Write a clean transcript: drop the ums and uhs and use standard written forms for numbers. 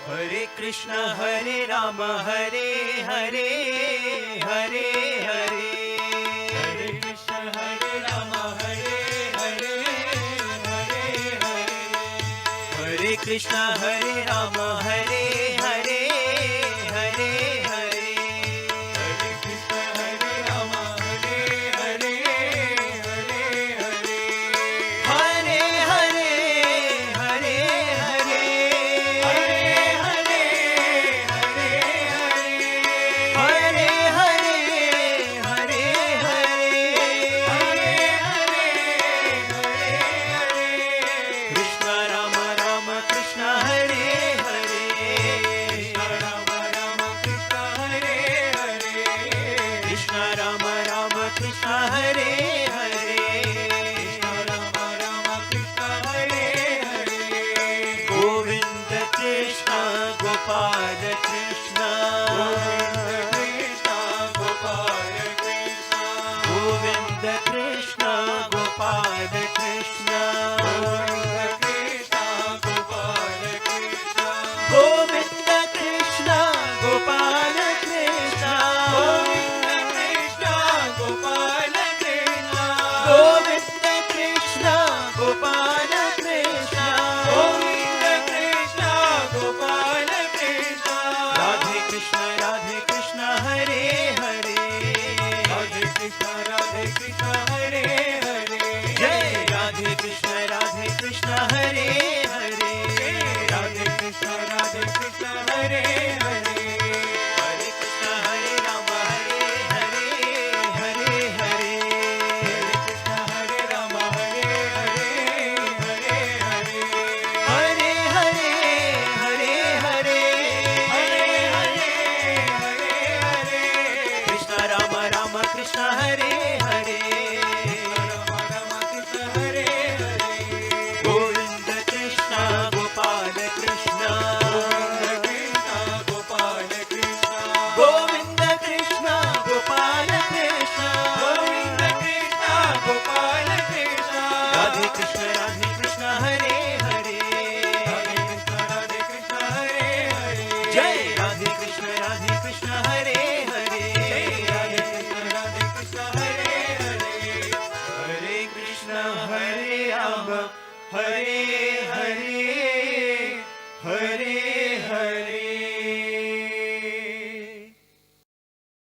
Hare Krishna Hare Ram Hare Hare Hare Hare Hare Krishna Hare Ram Hare Hare Hare Hare Hare Krishna Hare Ram Hare Hare Hare Hare Hare Krishna Hare Ram Hare Hare Hare Hare Hare Hare Hare Hare Hare Hare Hare Hare Hare Hare Hare Hare Krishna Ram Ram Krishna Hare Hare Krishna Ram Ram Krishna Hare Hare Krishna Ram Ram Krishna Hare Hare Krishna Ram Ram Krishna Hare Hare Govind Krishna Gopal Krishna Govind Krishna Gopal Krishna Govind Krishna Gopal Krishna Govind Krishna Gopal Krishna Radhe Krishna Hare Hare Radhe Krishna Hare Hare Jai Radhe Krishna Hare Hare Radhe Krishna Hare Hare Hare Krishna Hare Ram Hare Hare Hare Hare Krishna Hare Ram Hare Hare Hare Hare Hare Hare Hare Hare Hare Hare Krishna Ram Ram Krishna Hare Hare Ram Krishna Hare Hare Govind Krishna Gopal Krishna Govind Krishna Gopal Krishna Radhe Krishna Hare Hare Jai Radhe Krishna Hare Hare Hare Krishna Hare Ram Hare Hare